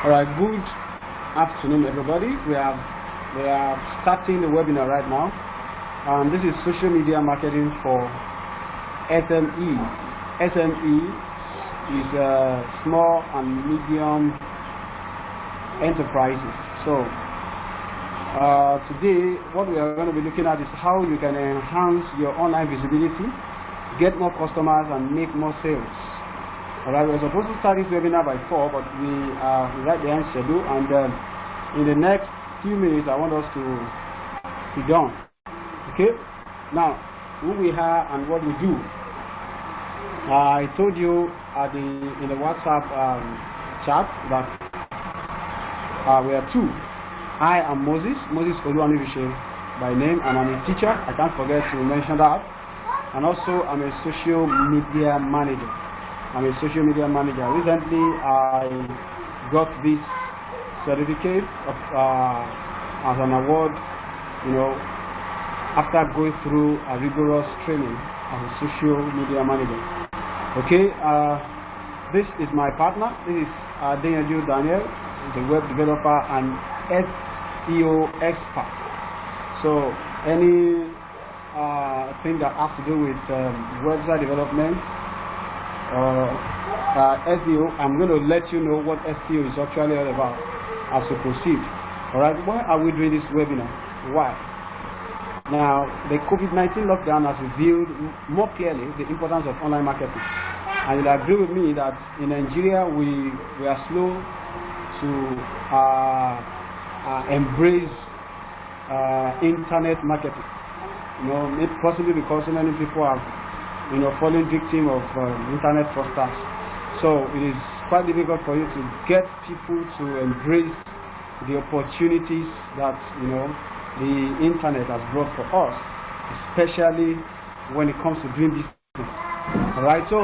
All right, good afternoon, everybody. We are starting the webinar right now. This is social media marketing for SME. SME is small and medium enterprises. So today, what we are going to be looking at is how you can enhance your online visibility, get more customers, and make more sales. Alright, we're supposed to start this webinar by 4, but we are right behind schedule, and in the next few minutes I want us to be done. Okay, now who we are and what we do. I told you in the WhatsApp chat that we are two. I am Moses Oluwanirishe by name, and I'm a teacher. I can't forget to mention that. And also I'm a social media manager. Recently, I got this certificate as an award, after going through a rigorous training as a social media manager. Okay, this is my partner. This is Daniel, the web developer and SEO expert. So any thing that has to do with website development, SEO, I'm going to let you know what SEO is actually all about as we proceed. Alright, why are we doing this webinar? Why? Now, the COVID-19 lockdown has revealed more clearly the importance of online marketing. And you'll agree with me that in Nigeria we are slow to embrace internet marketing. Possibly because so many people have falling victim of internet fraudsters. So it is quite difficult for you to get people to embrace the opportunities that the internet has brought for us, especially when it comes to doing business. All right. So,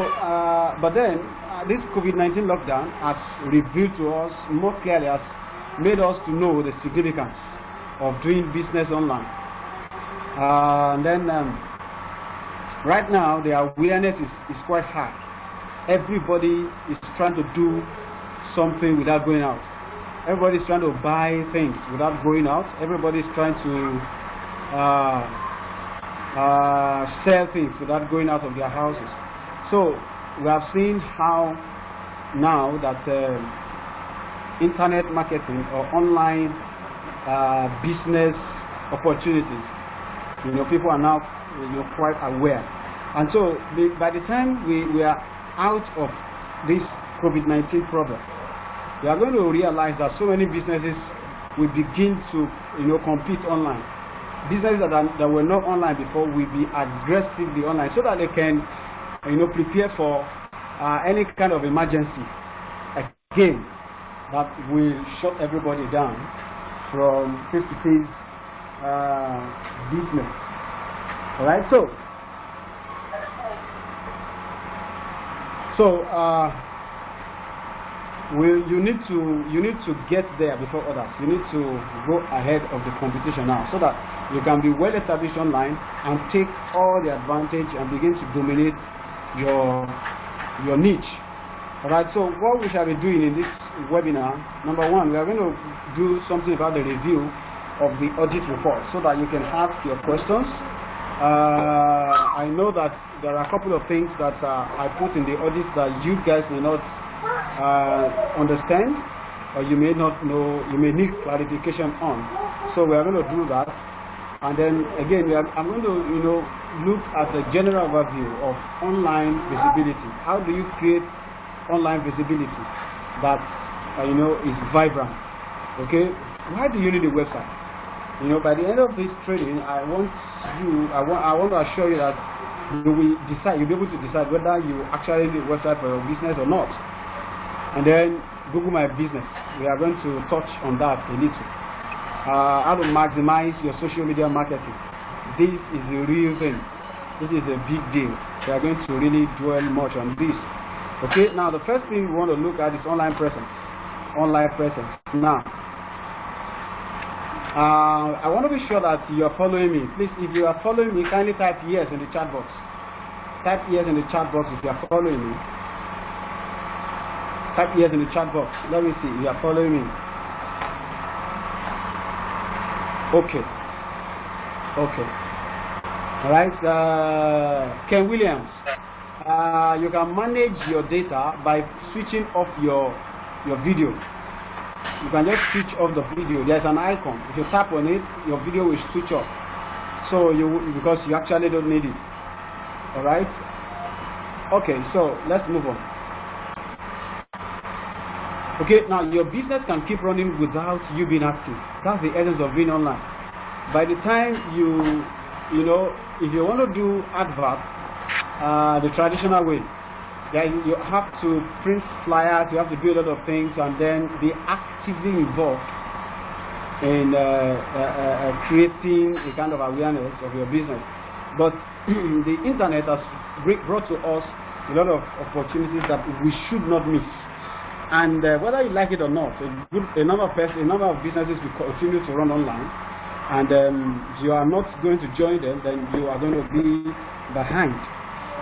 but then this COVID-19 lockdown has revealed to us more clearly, has made us to know the significance of doing business online. Right now, the awareness is quite high. Everybody is trying to do something without going out. Everybody is trying to buy things without going out. Everybody is trying to sell things without going out of their houses. So we have seen how now that internet marketing or online business opportunities, people are now quite aware. And so by the time we are out of this COVID-19 problem, we are going to realize that so many businesses will begin to compete online. Businesses that were not online before will be aggressively online, so that they can prepare for any kind of emergency again that will shut everybody down from face-to-face business. All right, so you need to get there before others. You need to go ahead of the competition now, so that you can be well established online and take all the advantage and begin to dominate your niche. All right. So what we shall be doing in this webinar, number one, we are going to do something about the review of the audit report, so that you can ask your questions. I know that there are a couple of things that I put in the audit that you guys may not understand, or you may not know, you may need clarification on. So we are going to do that, and then again I'm going to look at a general overview of online visibility. How do you create online visibility that is vibrant? Okay, why do you need a website? By the end of this training, I want to assure you that you'll be able to decide whether you actually need a website for your business or not. And then Google My Business, we are going to touch on that a little. How to maximize your social media marketing. This is the real thing. This is a big deal. We are going to really dwell much on this. Okay, now the first thing we want to look at is online presence. Online presence. Now, I want to be sure that you are following me. Please, if you are following me, kindly type yes in the chat box. Type yes in the chat box if you are following me. Type yes in the chat box. Let me see. You are following me. Okay. Okay. All right. Ken Williams. You can manage your data by switching off your video. You can just switch off the video. There's an icon. If you tap on it, your video will switch off. So because you actually don't need it. All right. Okay. So let's move on. Okay. Now your business can keep running without you being active. That's the essence of being online. By the time you know, if you want to do advert the traditional way, then you have to print flyers, you have to do a lot of things, and then be actively involved in creating a kind of awareness of your business. But the internet has brought to us a lot of opportunities that we should not miss. And whether you like it or not, a number of businesses will continue to run online, and you are not going to join them, then you are going to be behind.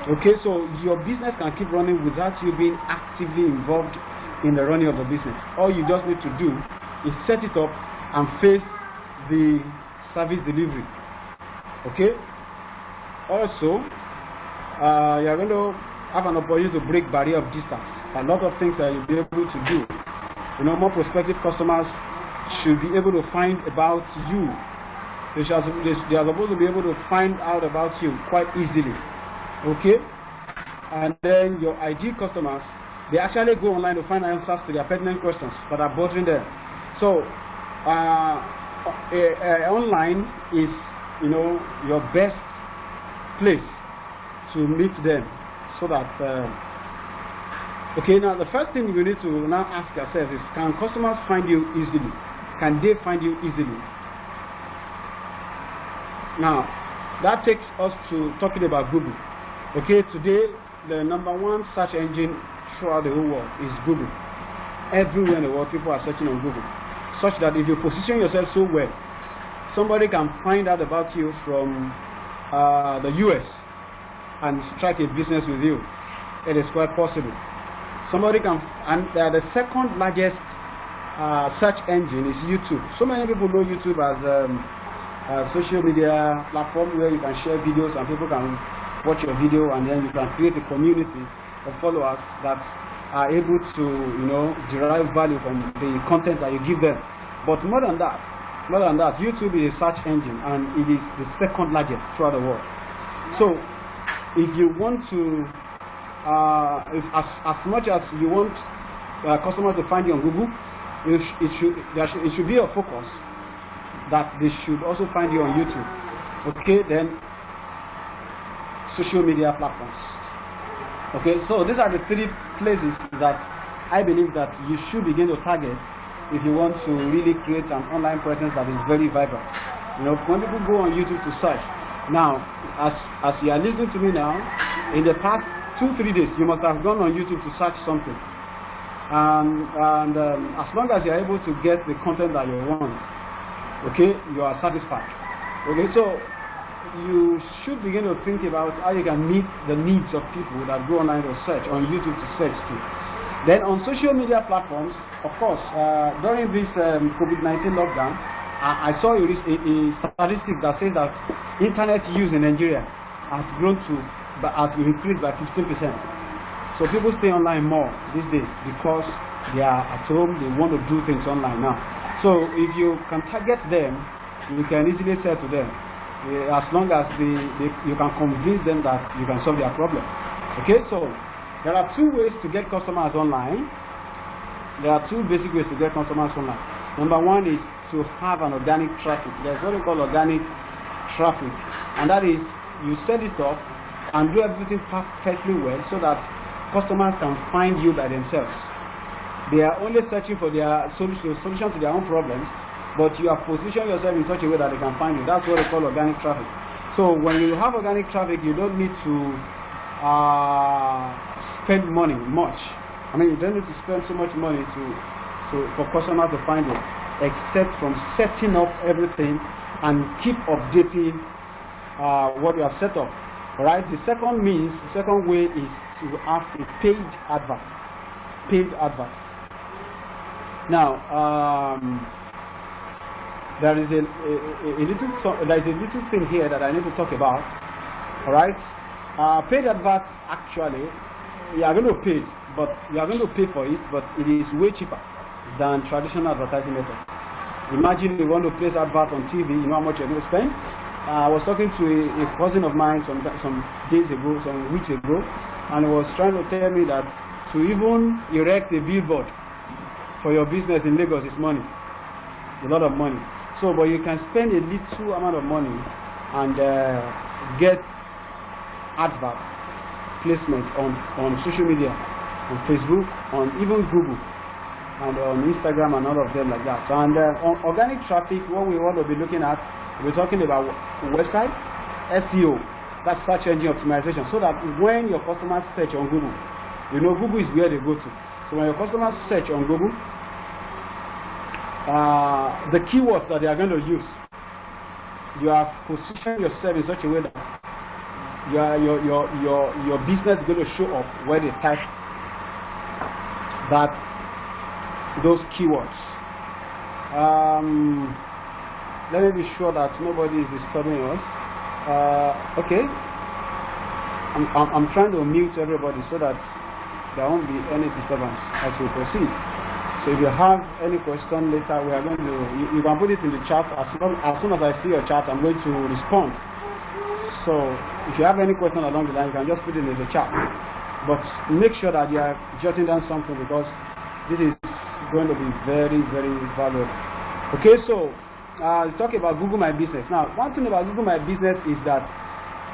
Okay, so your business can keep running without you being actively involved in the running of the business. All you just need to do is set it up and face the service delivery. Okay. Also, you are going to have an opportunity to break barrier of distance. A lot of things that you'll be able to do. You know, more prospective customers should be able to find about you. They are supposed to be able to find out about you quite easily. Okay, and then your ideal customers, they actually go online to find answers to their pertinent questions that are bothering them. So online is, you know, your best place to meet them, so that okay, now the first thing you need to now ask yourself is, can customers find you easily? Can they find you easily? Now that takes us to talking about Google. Okay, today the #1 search engine throughout the whole world is Google. Everywhere in the world, people are searching on Google, such that if you position yourself so well, somebody can find out about you from the US and strike a business with you. It is quite possible. Somebody can, and the second largest search engine is YouTube. So many people know YouTube as a social media platform where you can share videos and people can watch your video, and then you can create a community of followers that are able to, you know, derive value from the content that you give them. But more than that, YouTube is a search engine, and it is the second largest throughout the world. So if you want to, as much as you want customers to find you on Google, it should be a focus that they should also find you on YouTube. Okay, then social media platforms. Okay, so these are the 3 places that I believe that you should begin to target if you want to really create an online presence that is very vibrant. You know, when people go on YouTube to search, now as you are listening to me now, in the past 2-3 days you must have gone on YouTube to search something, and as long as you are able to get the content that you want, okay, you are satisfied. Okay, so you should begin to think about how you can meet the needs of people that go online to search, on YouTube to search too. Then on social media platforms, of course, during this COVID-19 lockdown, I saw a statistic that says that internet use in Nigeria has increased by 15%. So people stay online more these days because they are at home, they want to do things online now. So if you can target them, you can easily sell to them. As long as you can convince them that you can solve their problem. Okay, so there are 2 ways to get customers online. There are 2 basic ways to get customers online. #1 is to have an organic traffic. There's what we call organic traffic, and that is you set it up and do everything perfectly well so that customers can find you by themselves. They are only searching for their solution to their own problems, but you have positioned yourself in such a way that they can find you. That's what they call organic traffic. So when you have organic traffic, you don't need to spend money much. I mean, you don't need to spend so much money for customers to find you, except from setting up everything and keep updating what you have set up. All right. The second way is to have a paid advert. paid advert. Now, there is a little thing here that I need to talk about. All right, paid adverts, actually you are going to pay, but you are going to pay for it, but it is way cheaper than traditional advertising method. Imagine you want to place advert on TV, you know how much you're going to spend. I was talking to a cousin of mine some days ago, some weeks ago, and he was trying to tell me that to even erect a billboard for your business in Lagos is money, a lot of money. So, but you can spend a little amount of money and get advert placement on social media, on Facebook, on even Google, and on Instagram and all of them like that. So, and on organic traffic, what we want to be looking at, we're talking about website, SEO, that's search engine optimization, so that when your customers search on Google, you know Google is where they go to. So when your customers search on Google, the keywords that they are going to use, you have positioned yourself in such a way that your business is going to show up where they type those keywords. Let me be sure that nobody is disturbing us. Okay, I'm trying to mute everybody so that there won't be any disturbance as we proceed. So if you have any question later, we are going to, you can put it in the chat. As soon as I see your chat, I'm going to respond. So if you have any question along the line, you can just put it in the chat. But make sure that you are jotting down something, because this is going to be very, very valuable. Okay, so talk about Google My Business. Now, one thing about Google My Business is that,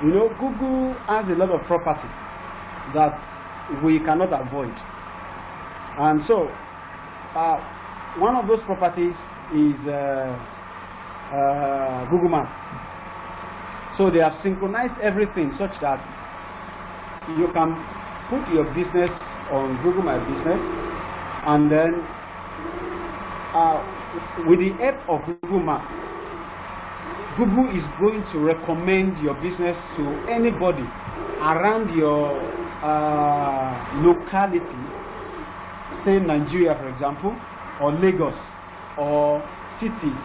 you know, Google has a lot of property that we cannot avoid. And so, one of those properties is Google Maps. So they have synchronized everything such that you can put your business on Google My Business, and then with the help of Google Maps, Google is going to recommend your business to anybody around your locality, say Nigeria for example, or Lagos, or cities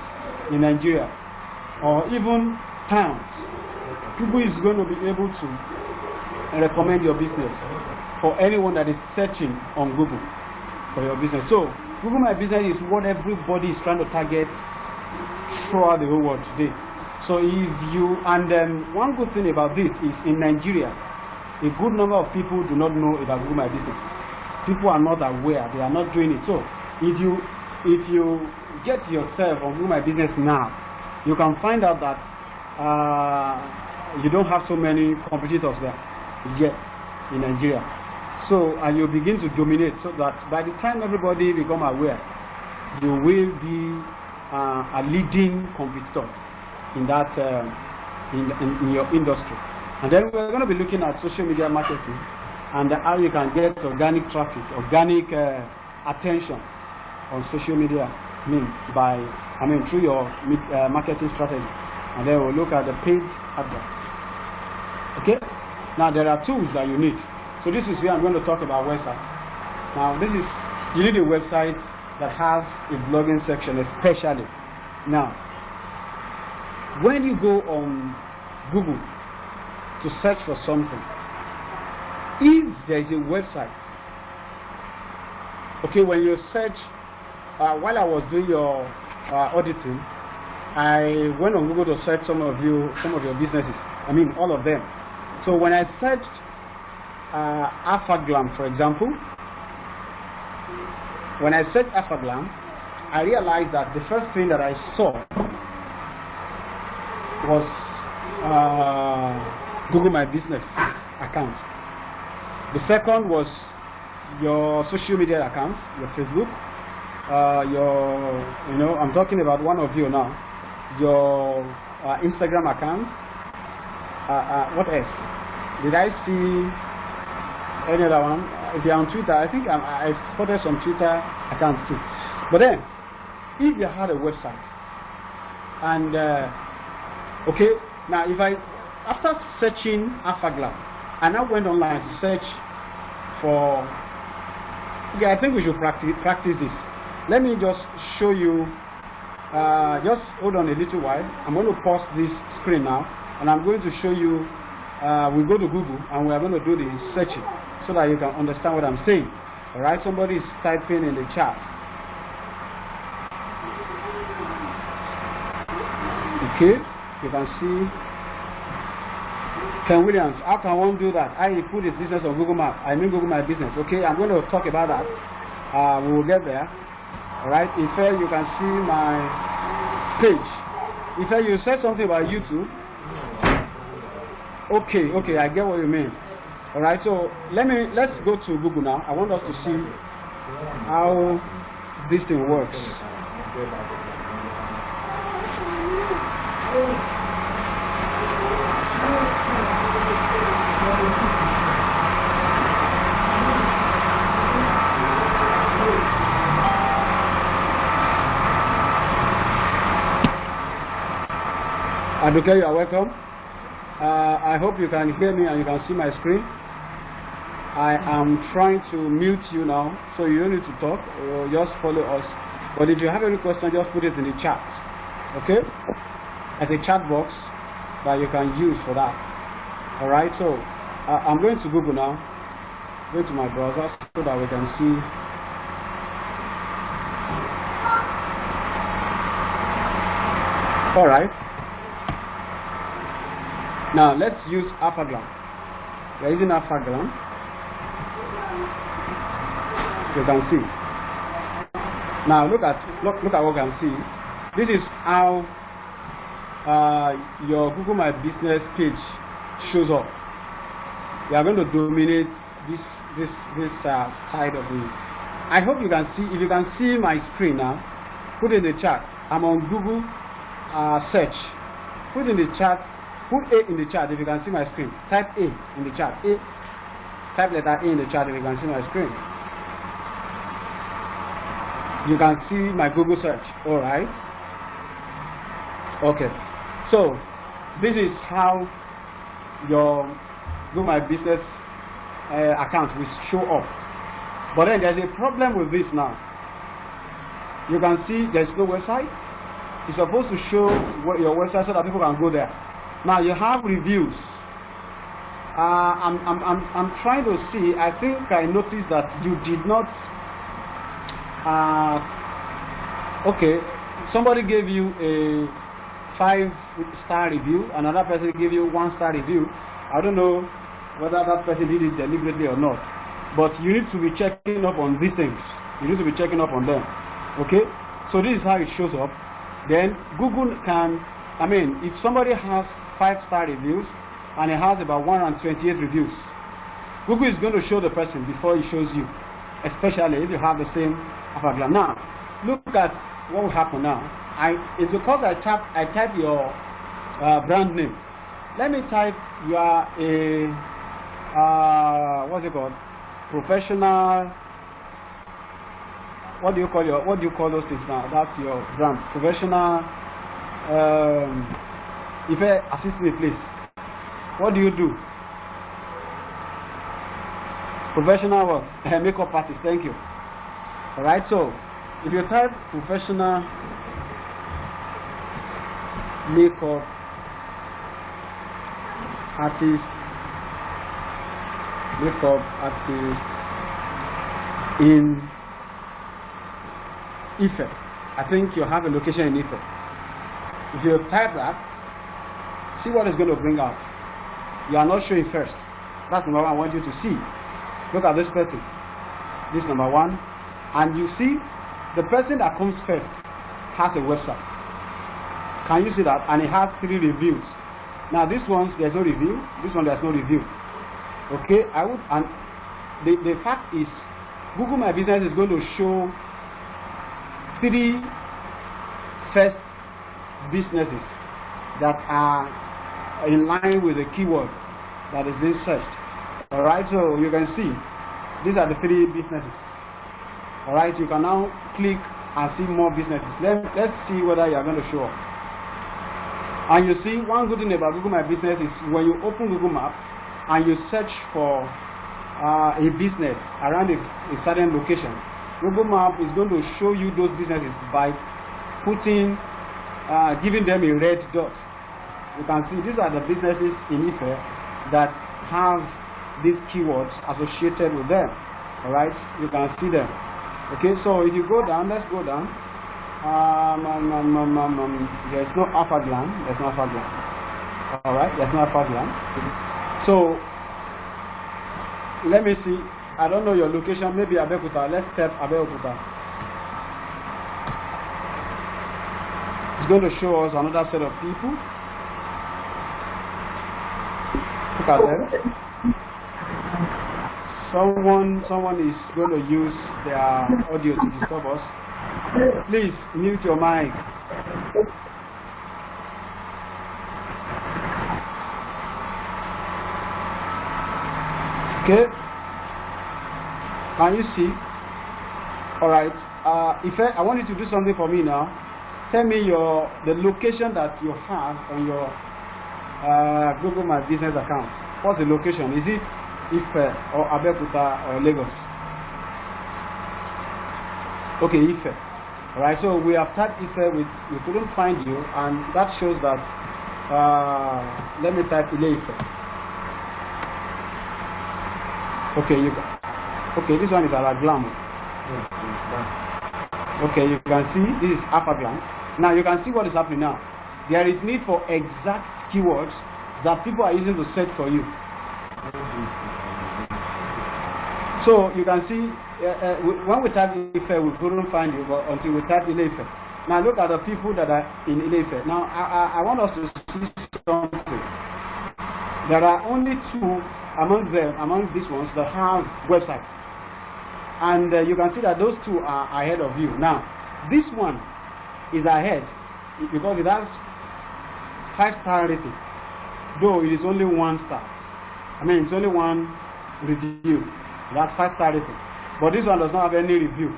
in Nigeria, or even towns. Google is going to be able to recommend your business for anyone that is searching on Google for your business. So Google My Business is what everybody is trying to target throughout the whole world today. So if you, and one good thing about this is in Nigeria, a good number of people do not know about Google My Business. People are not aware, they are not doing it. So if you get yourself on Google My Business now, you can find out that you don't have so many competitors there yet in Nigeria. So, and you begin to dominate, so that by the time everybody become aware, you will be a leading competitor in that in your industry. And then we're going to be looking at social media marketing and how you can get organic traffic, organic attention on social media, through your marketing strategy. And then we'll look at the paid advert. Okay? Now there are tools that you need. So this is where I'm going to talk about website. Now you need a website that has a blogging section especially. Now, when you go on Google to search for something, if there is a website, okay, when you search, while I was doing your auditing, I went on Google to search some of your businesses, all of them. So when I searched Alphaglam, for example, when I searched Alphaglam, I realized that the first thing that I saw was Google My Business account. The second was your social media accounts, your Facebook, I'm talking about one of you now, your Instagram account. What else? Did I see any other one? If you're on Twitter, I think I spotted some Twitter accounts too. But then, if you had a website, and okay, now after searching Alphaglam, I now went online to search for Okay, I think we should practice this. Let me just show you. Just hold on a little while. I'm going to pause this screen now, and I'm going to show you. We go to Google, and we are going to do the searching so that you can understand what I'm saying. All right, somebody is typing in the chat. Okay, you can see. Ken Williams, how can one do that? I put his business on Google Maps. I mean Google My Business. Okay, I'm going to talk about that. We will get there. Alright, in fact, you can see my page. In fact, you said something about YouTube. Okay, I get what you mean. Alright, so let's go to Google now. I want us to see how this thing works. Aduke, you are welcome. I hope you can hear me and you can see my screen. I am trying to mute you now, so you don't need to talk, or just follow us. But if you have any question, just put it in the chat. Okay? As a chat box that you can use for that. Alright, so I'm going to Google now. Go to my browser so that we can see. Alright. Now let's use Alphagram. We're using Alphagram. You can see. Now look at what you can see. This is how your Google My Business page shows up. You are going to dominate this side of the. I hope you can see. If you can see my screen now, put it in the chat. I'm on Google search. Put in the chat. Put A in the chat if you can see my screen. Type A in the chat. A. Type letter A in the chat if you can see my screen. You can see my Google search. Alright. Okay. So this is how your Google My Business account will show up. But then there's a problem with this now. You can see there's no website. It's supposed to show your website so that people can go there. Now you have reviews. I'm trying to see. I think I noticed that you did not. Okay, somebody gave you a 5-star review. Another person gave you 1-star review. I don't know whether that person did it deliberately or not. But you need to be checking up on these things. You need to be checking up on them. Okay. So this is how it shows up. Then Google can. I mean, if somebody has 5-star reviews and it has about 128 reviews, Google is going to show the person before it shows you, especially if you have the same Alphagram. Now, look at what will happen now. It's because I type your brand name. Let me type you are a what's it called? Professional. What do you call those things now? That's your brand. Professional. If I assist me, please. What do you do? Professional what? Makeup artist. Thank you. All right. So, if you type professional makeup artist, in Ife, I think you have a location in Ife. If you type that, see what it's going to bring out. You are not showing first. That's number one. I want you to see. Look at this person. This number one. And you see the person that comes first has a website. Can you see that? And it has 3 reviews. Now this one there's no review. This one there's no review. Okay, and the fact is Google My Business is going to show 3 first businesses that are in line with the keyword that is being searched. Alright, so you can see these are the 3 businesses. Alright, you can now click and see more businesses. Let's see whether you are going to show up. And you see, one good thing about Google My Business is when you open Google Maps and you search for a business around a certain location, Google Map is going to show you those businesses by putting, giving them a red dot. You can see these are the businesses in Ife that have these keywords associated with them. All right, you can see them. Okay, so if you go down, let's go down. There's no alpha gland. There's no alpha gland. All right, there's no alpha gland. So let me see. I don't know your location. Maybe Abeokuta. Let's step Abeokuta. It's going to show us another set of people. Look at them. Someone is going to use their audio to disturb us. Please mute your mic. Okay. Can you see? All right. If I want you to do something for me now, tell me the location that you have on your Google My Business account. What's the location? Is it Ife or Abeokuta or Lagos? Okay, Ife. All right. So we have typed Ife. We couldn't find you, and that shows that. Let me type Ile-Ife. Okay, okay, this one is Alaglam. Okay, you can see this is Alpha Glam. Now you can see what is happening now. There is need for exact keywords that people are using to search for you. So you can see when we type Ife, we couldn't find you, but until we type Ile-Ife. Now look at the people that are in Ile-Ife. Now I want us to see something. There are only two among these ones that have websites, and you can see that those two are ahead of you. Now this one is ahead because it has 5-star rating, though it is only 1 star. I mean, it's only one review. It has 5-star rating, but this one does not have any review,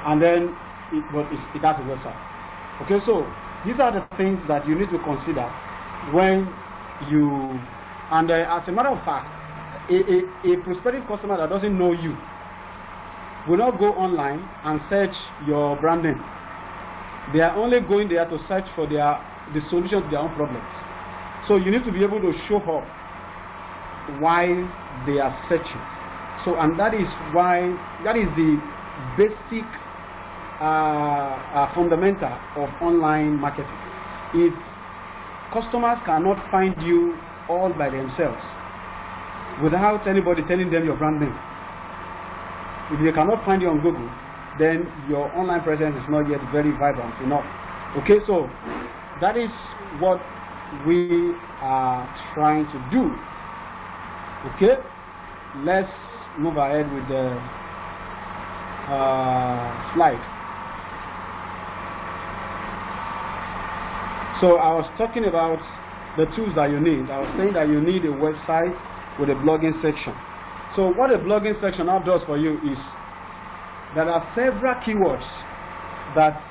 and then it has a website. Okay, so these are the things that you need to consider when you. And as a matter of fact, a prospective customer that doesn't know you will not go online and search your brand name. They are only going there to search for the solution to their own problems. So you need to be able to show up why they are searching. So, and that is the basic fundamental of online marketing. If customers cannot find you all by themselves without anybody telling them your brand name, if they cannot find you on Google, then your online presence is not yet very vibrant enough. Okay, so that is what we are trying to do. Okay, let's move ahead with the slide. So I was talking about the tools that you need. I was saying that you need a website with a blogging section. So what a blogging section now does for you is there are several keywords that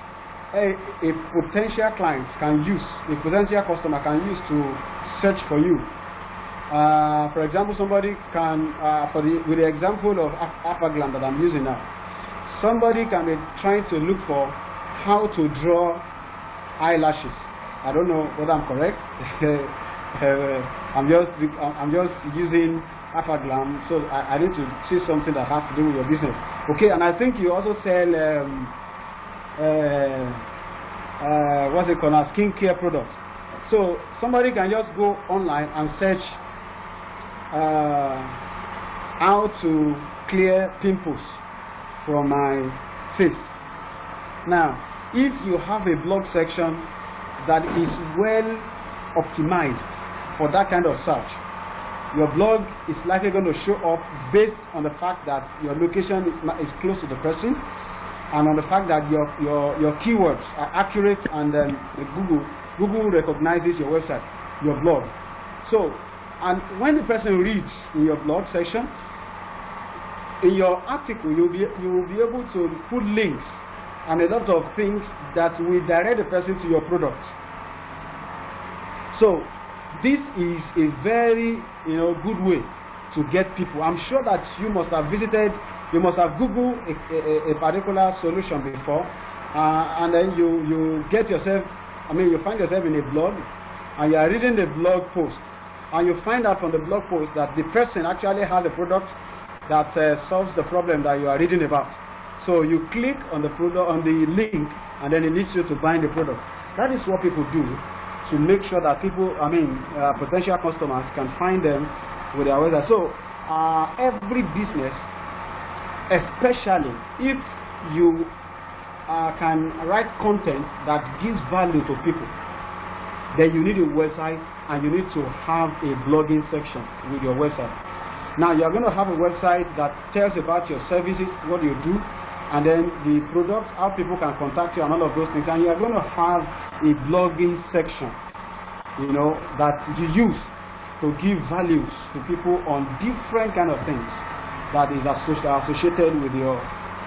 a potential client can use, a potential customer can use to search for you. For example, somebody can, with the example of Alpha Glam that I'm using now, somebody can be trying to look for how to draw eyelashes. I don't know whether I'm correct. I'm just using Alpha Glam, so I need to see something that has to do with your business. Okay, and I think you also sell what's it called now, skincare products. So somebody can just go online and search how to clear pimples from my face. Now, if you have a blog section that is well optimized for that kind of search, your blog is likely going to show up based on the fact that your location is close to the person, and on the fact that your keywords are accurate, and Google recognizes your website, your blog. So, and when the person reads in your blog section, in your article, you will be able to put links and a lot of things that will direct the person to your product. So this is a very good way to get people. I'm sure that you must have Googled a particular solution before, and then you get yourself, you find yourself in a blog, and you are reading the blog post, and you find out from the blog post that the person actually has a product that solves the problem that you are reading about. So you click on the product, on the link, and then it leads you to buying the product. That is what people do to make sure that people, potential customers can find them with their website. So every business, especially if you can write content that gives value to people, then you need a website, and you need to have a blogging section with your website. Now you are going to have a website that tells about your services, what you do, and then the products, how people can contact you, and all of those things. And you are going to have a blogging section, that you use to give values to people on different kind of things that is associated with your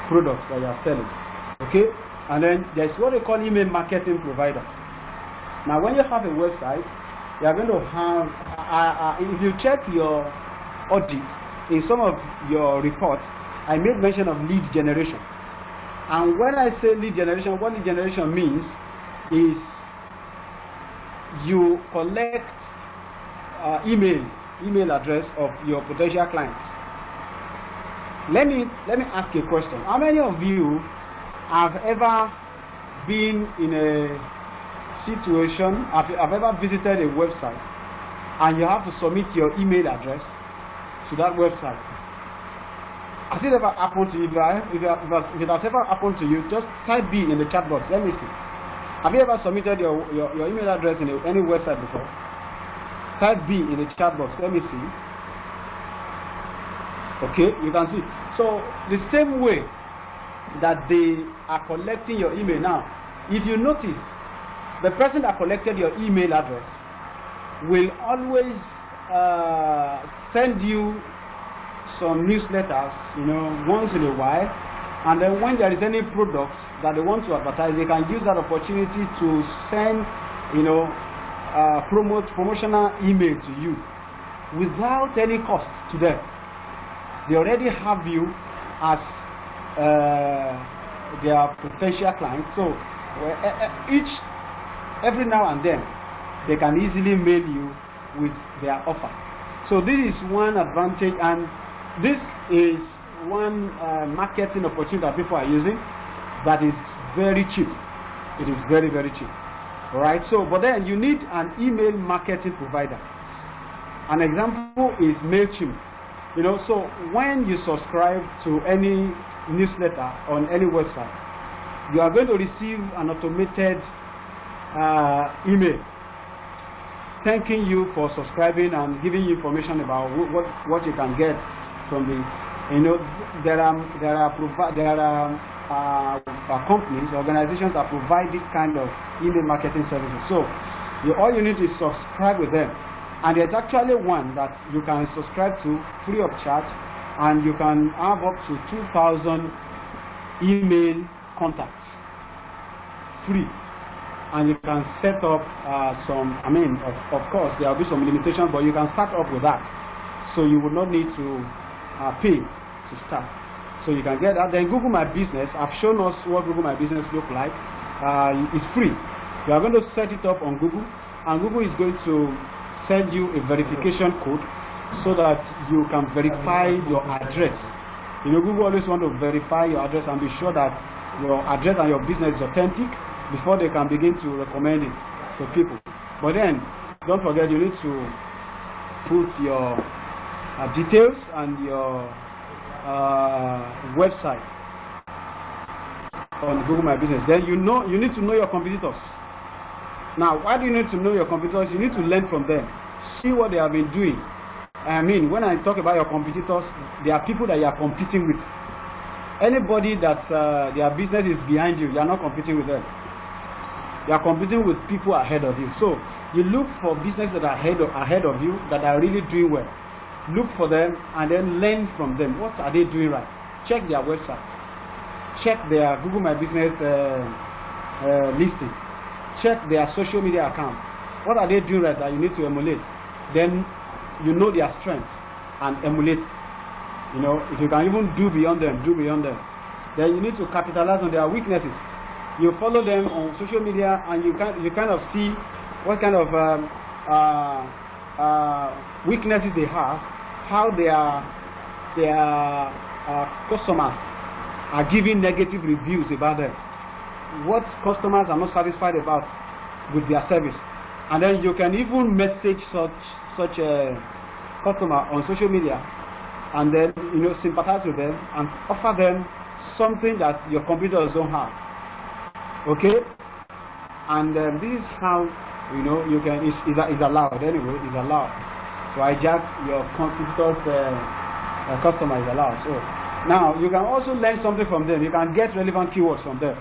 products that you are selling. Okay, and then there's what they call email marketing provider. Now, when you have a website, you are going to have, if you check your audit in some of your reports, I made mention of lead generation. And when I say lead generation, what lead generation means is you collect email address of your potential clients. Let me ask you a question. How many of you have ever been in a situation, have ever visited a website and you have to submit your email address to that website? Has it ever happened to you? If it has ever happened to you, just type B in the chat box. Let me see. Have you ever submitted your email address in any website before? Type B in the chat box. Let me see. Okay, you can see. So the same way that they are collecting your email now, if you notice, the person that collected your email address will always send you some newsletters, once in a while, and then when there is any products that they want to advertise, they can use that opportunity to send, promotional email to you without any cost to them. They already have you as their potential client, so every now and then they can easily mail you with their offer. So this is one advantage, and this is one marketing opportunity that people are using that is very cheap. It is very, very cheap. All right. So, but then you need an email marketing provider. An example is MailChimp. So when you subscribe to any newsletter on any website, you are going to receive an automated email thanking you for subscribing and giving you information about what you can get from the, there are companies, organizations that provide this kind of email marketing services. So all you need is subscribe with them, and there's actually one that you can subscribe to free of charge, and you can have up to 2,000 email contacts free. And you can set up some, of course, there will be some limitations, but you can start up with that. So you will not need to pay to start. So you can get that. Then Google My Business, I've shown us what Google My Business looks like. It's free. You are going to set it up on Google, and Google is going to send you a verification code so that you can verify your address. Google always want to verify your address and be sure that your address and your business is authentic before they can begin to recommend it to people. But then, don't forget, you need to put your details and your website on Google My Business. Then you need to know your competitors. Now, why do you need to know your competitors? You need to learn from them, see what they have been doing. When I talk about your competitors, they are people that you are competing with. Anybody that their business is behind you, you are not competing with them. You are competing with people ahead of you. So you look for businesses that are ahead of you, that are really doing well. Look for them and then learn from them. What are they doing right? Check their website. Check their Google My Business listing. Check their social media account. What are they doing right that you need to emulate? Then you know their strengths. and emulate. You know, if you can even do beyond them, do beyond them. Then you need to capitalize on their weaknesses. You follow them on social media, and you kind of see what kind of weaknesses they have, how their customers are giving negative reviews about them, what customers are not satisfied about with their service, and then you can even message such a customer on social media, and then sympathize with them and offer them something that your competitors don't have. Okay, and this is how you can. It's allowed anyway. It's allowed to hijack your competitors' customer is allowed. So now you can also learn something from them. You can get relevant keywords from them.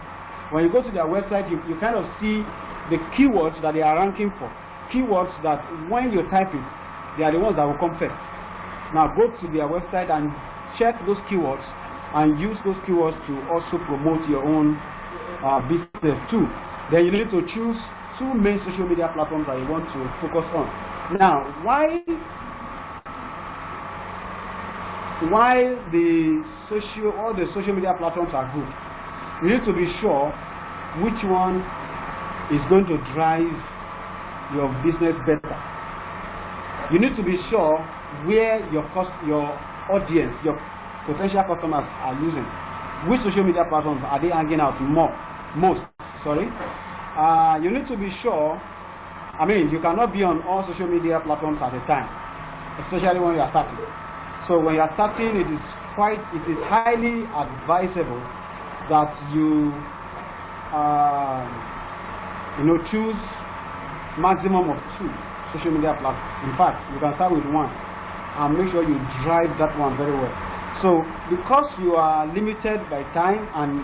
When you go to their website, you kind of see the keywords that they are ranking for. Keywords that when you type it, they are the ones that will come first. Now go to their website and check those keywords and use those keywords to also promote your own business too. Then you need to choose 2 main social media platforms that you want to focus on. Now, why all the social media platforms are good? You need to be sure which one is going to drive your business better. You need to be sure where your audience, your potential customers are using. Which social media platforms are they hanging out most? You need to be sure. I mean, you cannot be on all social media platforms at a time, especially when you are starting. So when you are starting, it is highly advisable that you choose maximum of 2 social media platforms. In fact, you can start with 1 and make sure you drive that one very well. So because you are limited by time and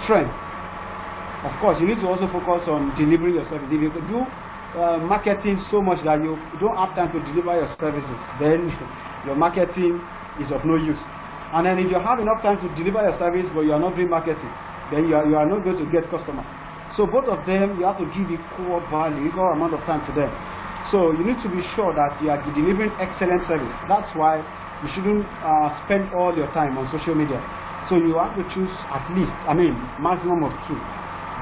strength, of course you need to also focus on delivering your service. If you could do marketing so much that you don't have time to deliver your services, then your marketing is of no use. And then if you have enough time to deliver your service but you are not doing marketing, then you are not going to get customers. So both of them, you have to give equal value, equal amount of time to them. So you need to be sure that you are delivering excellent service. That's why you shouldn't spend all your time on social media. So you have to choose maximum of 2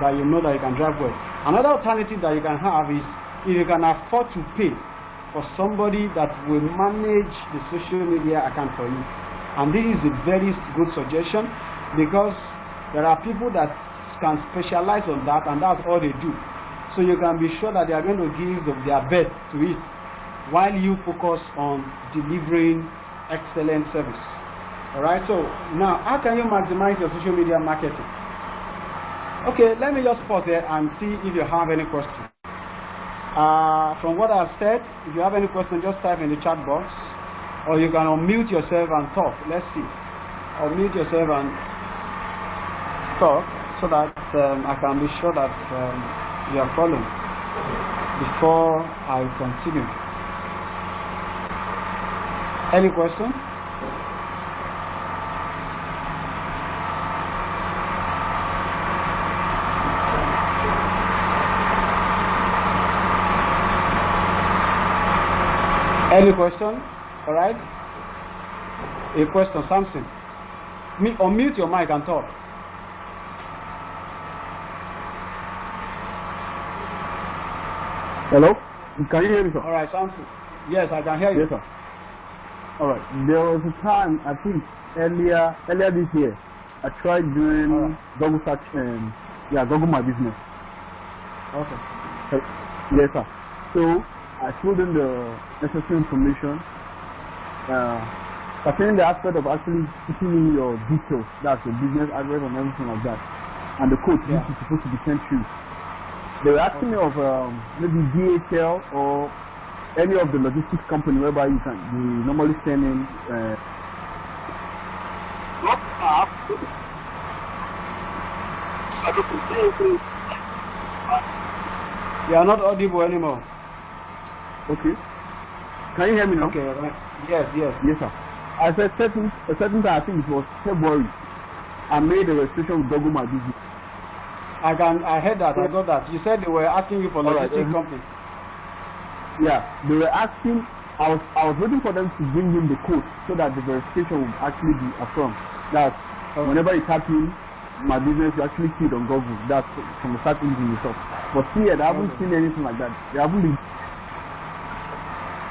that you know that you can drive well. Another alternative that you can have is if you can afford to pay for somebody that will manage the social media account for you. And this is a very good suggestion because there are people that can specialize on that, and that's all they do. So you can be sure that they are going to give their best to it while you focus on delivering excellent service. Alright, so now how can you maximize your social media marketing? Okay, let me just pause there and see if you have any questions. From what I've said, if you have any questions, just type in the chat box, or you can unmute yourself and talk. Let's see. Unmute yourself and talk so that I can be sure that you are following before I continue. Any question? Any question? All right. A question, Samson. Unmute your mic and talk. Hello? Can you hear me, sir? All right, Samson. Yes, I can hear you. Yes, sir. All right. There was a time, I think earlier this year, I tried doing Google search and Google My Business. Okay. Yes, sir. So I filled in the necessary information. Concerning the aspect of actually putting in your details, that's your business address and everything like that, and the code which is supposed to be sent to you. They were asking me of maybe DHL or any of the logistics company whereby you normally send in. You are not audible anymore. Okay. Can you hear me now? Okay. Yes, sir. I said a certain time, I think it was February, I made a registration with Google My Business. I heard that. I got that. You said they were asking you for logistic company. Yeah, they were asking I was waiting for them to bring in the code so that the verification would actually be affirmed. That whenever you type in my business, you actually see it on Google. That's from the search engine itself. But here, I haven't seen anything like that. They haven't been.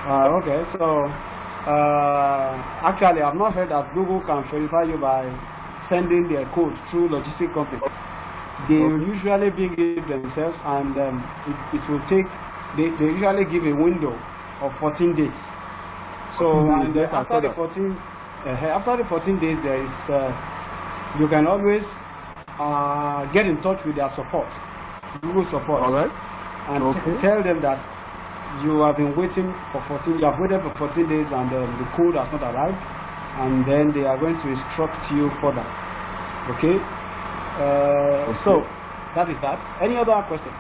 Okay, so actually, I've not heard that Google can verify you by sending their code through logistic company. They usually bring it themselves, and it will take. They usually give a window of 14 days. So and after the 14 days, there is you can always get in touch with their support, Google support, and tell them that you have been waiting for 14. You have waited for 14 days, and the code has not arrived, and then they are going to instruct you further. Okay. So that is that. Any other question?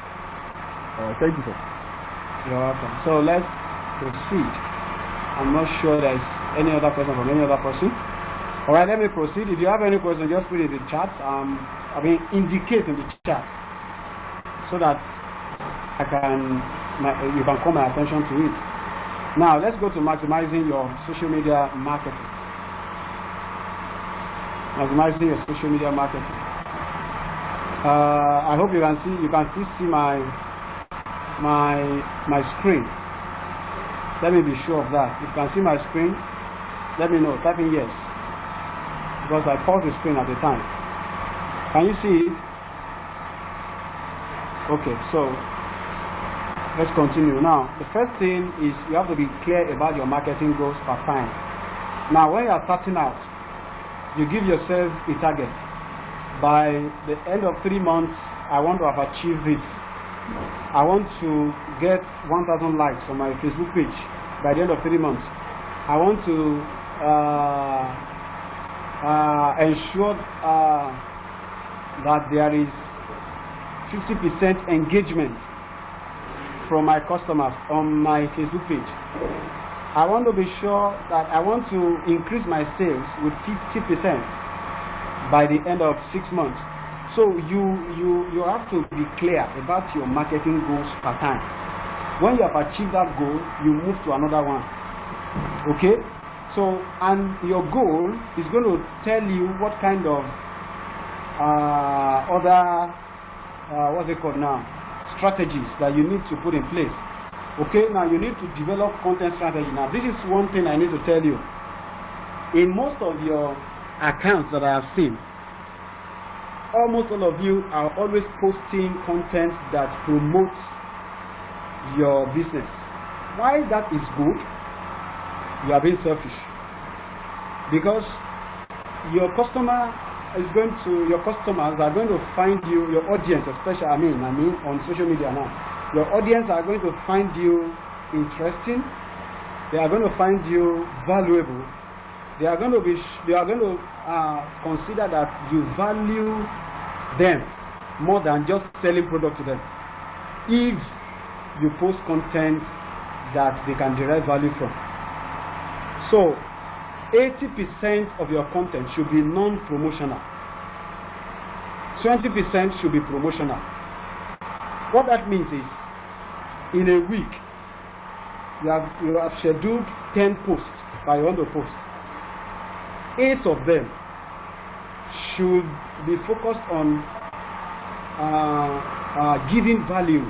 Thank you, sir. You're welcome. So let's proceed. I'm not sure there's any other question from any other person. All right, let me proceed. If you have any question, just put it in the chat. Indicate in the chat so that you can call my attention to it. Now let's go to maximizing your social media marketing. Maximizing your social media marketing. I hope you can still see my screen. Let me be sure of that. If you can see my screen, let me know. Type in yes, because I paused the screen at the time. Can you see it? Okay, so let's continue. Now, the first thing is you have to be clear about your marketing goals per time. Now, when you are starting out, you give yourself a target. By the end of 3 months, I want to have achieved it. I want to get 1,000 likes on my Facebook page by the end of 3 months. I want to ensure that there is 50% engagement from my customers on my Facebook page. I want to be sure that I want to increase my sales with 50% by the end of 6 months. So you have to be clear about your marketing goals per time. When you have achieved that goal, you move to another one. Okay? So, and your goal is going to tell you what kind of what's it called now? Strategies that you need to put in place. Okay? Now you need to develop content strategy. Now this is one thing I need to tell you. In most of your accounts that I have seen, almost all of you are always posting content that promotes your business. Why that is good? You are being selfish, because your customers are going to find you, your audience especially, I mean on social media now, your audience are going to find you interesting. They are going to find you valuable. They are going to consider that you value them more than just selling product to them. If you post content that they can derive value from. So 80% of your content should be non-promotional. 20% should be promotional. What that means is, in a week, you have scheduled 10 posts that you want to post. 8 of them should be focused on giving value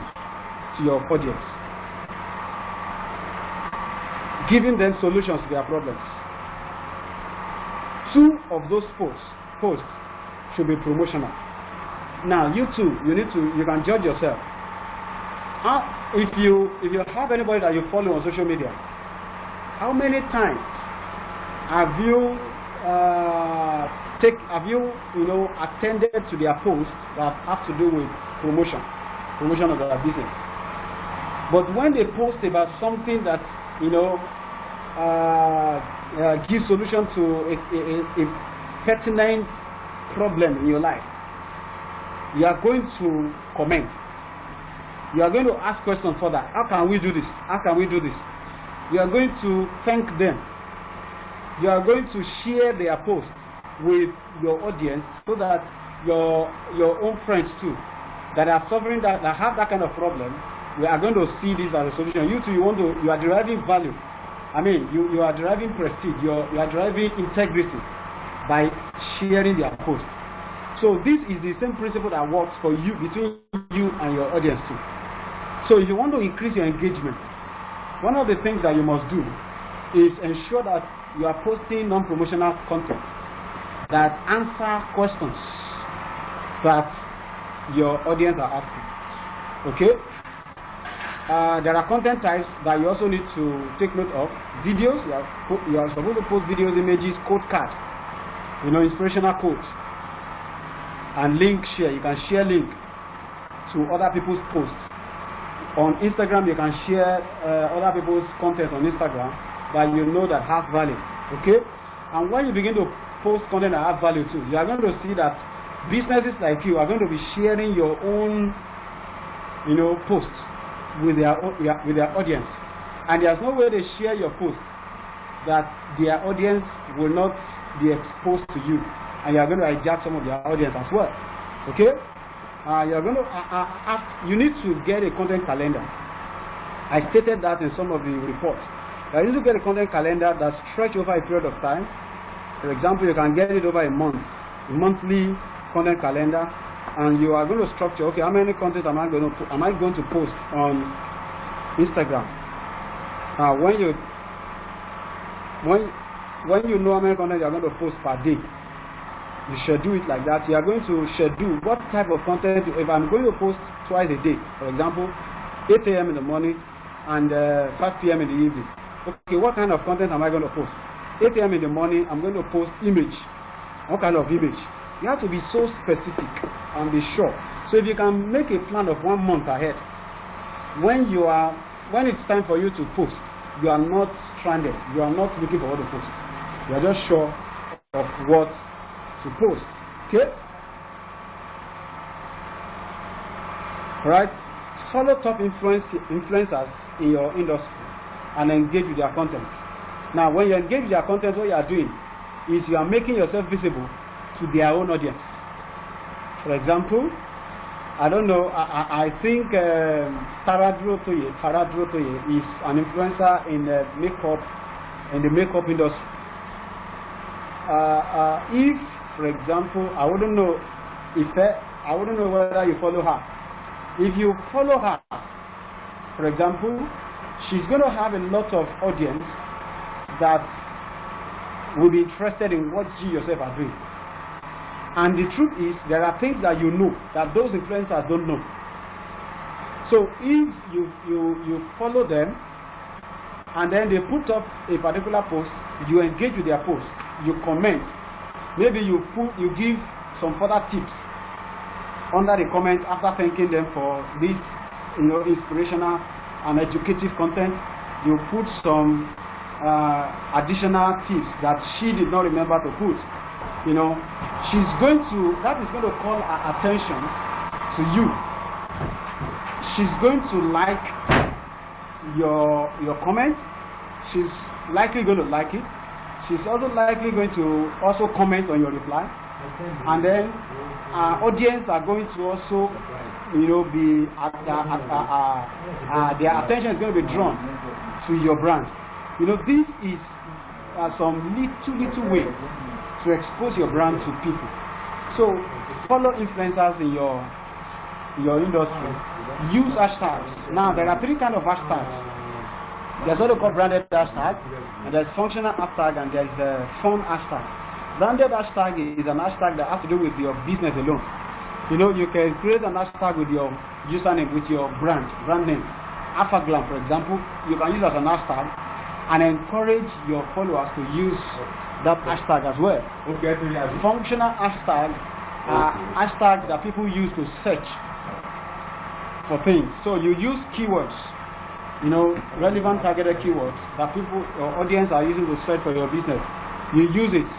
to your audience, giving them solutions to their problems. 2 of those posts should be promotional. Now you can judge yourself. If you have anybody that you follow on social media, how many times have you attended to their posts that have to do with promotion of their business? But when they post about something that gives solution to a pertinent problem in your life, you are going to comment. You are going to ask questions further. How can we do this? How can we do this? You are going to thank them. You are going to share their post with your audience so that your own friends too that are suffering that have that kind of problem, we are going to see this as a solution. You too, you are deriving value I mean, you are deriving prestige, you are deriving integrity by sharing their post. So this is the same principle that works for you, between you and your audience too. So if you want to increase your engagement, one of the things that you must do is ensure that you are posting non-promotional content that answer questions that your audience are asking. Okay? There are content types that you also need to take note of. Videos, you are supposed to post videos, images, quote cards, inspirational quotes, and link share. You can share link to other people's posts. On Instagram, you can share other people's content on Instagram that you know that have value. Okay? And when you begin to post content that have value too, you are going to see that businesses like you are going to be sharing your own, posts with their audience. And there's no way they share your post that their audience will not be exposed to you, and you are going to hijack some of their audience as well. Okay? You're going to you need to get a content calendar. I stated that in some of the reports. You need to get a content calendar that stretch over a period of time. For example, you can get it over a monthly content calendar, and you are going to structure. Okay, how many content am I going to post on Instagram? When you know how many content you are going to post per day, you schedule it like that. You are going to schedule what type of content. If I'm going to post twice a day, for example, 8 a.m. in the morning and 5 p.m. in the evening. Okay, what kind of content am I going to post? 8 a.m. in the morning, I'm going to post image. What kind of image? You have to be so specific and be sure. So if you can make a plan of 1 month ahead, when it's time for you to post, you are not stranded. You are not looking for what to post. You are just sure of what to post. Okay? Alright? Follow top influencers in your industry and engage with their content. Now, when you engage with their content, what you are doing is you are making yourself visible to their own audience. For example, I don't know, I think Paradro Toye is an influencer in the makeup industry. If, for example, I wouldn't know whether you follow her. If you follow her, for example, she's going to have a lot of audience that will be interested in what you yourself are doing. And the truth is, there are things that you know that those influencers don't know. So if you follow them, and then they put up a particular post, you engage with their post, you comment, maybe you give some further tips under the comment after thanking them for this, inspirational and educative content. You put some additional tips that she did not remember to put. That is going to call her attention to you. She's going to like your comment. She's likely going to like it. She's also likely going to also comment on your reply. And then our audience are going to also, be their attention is going to be drawn to your brand. This is some little way to expose your brand to people. So follow influencers in your industry. Use hashtags. Now there are 3 kinds of hashtags. There's what they call branded hashtag, and there's functional hashtag, and there's the fun hashtag. Branded hashtag is an hashtag that has to do with your business alone. You can create an hashtag with your username, with your brand name. Alphaglam, for example, you can use as an hashtag and encourage your followers to use that hashtag as well. Okay. Functional hashtag are hashtags that people use to search for things. So you use keywords, relevant targeted keywords that your audience are using to search for your business. You use it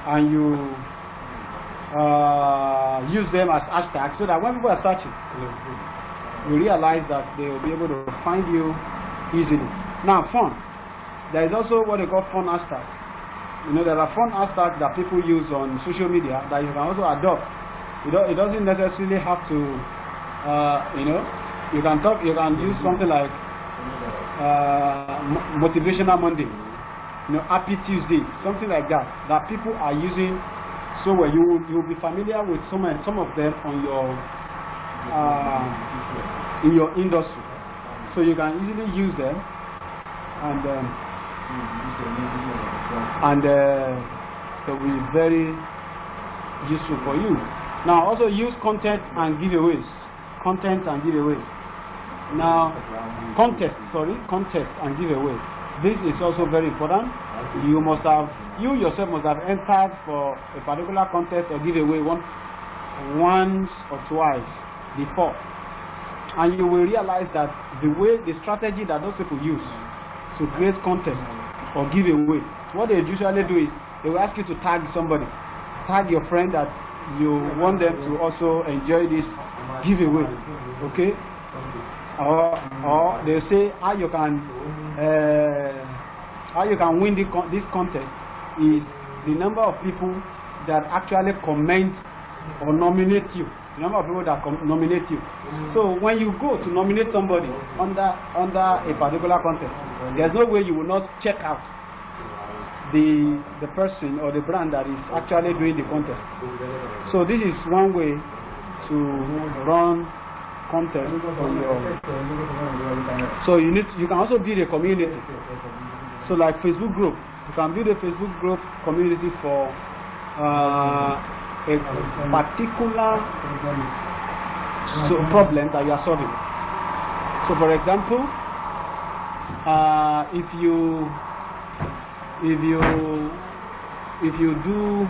and you use them as hashtags so that when people are searching, you realize that they will be able to find you easily. Now, fun. There is also what they call fun hashtags. There are fun hashtags that people use on social media that you can also adopt. It doesn't necessarily have to, you can use something like motivational Monday, Happy Tuesday, something like that, that people are using. So well, you'll be familiar with some of them on your in your industry, so you can easily use them, and they'll be very useful for you. Now also use content and giveaways. Now contest and giveaways. This is also very important. You yourself must have entered for a particular contest or giveaway once or twice before, and you will realize that the strategy that those people use to create contest or giveaway, what they usually do is they will ask you to tag somebody, tag your friend that you want them to also enjoy this giveaway, okay? Or they say how you can win this contest is the number of people that actually comment or nominate you. The number of people that nominate you. So when you go to nominate somebody under a particular contest, there's no way you will not check out the person or the brand that is actually doing the contest. So this is one way to run contest on your. So you can also build a community. So like Facebook group, you can build a Facebook group community for a particular problem that you are solving. So for example, if you do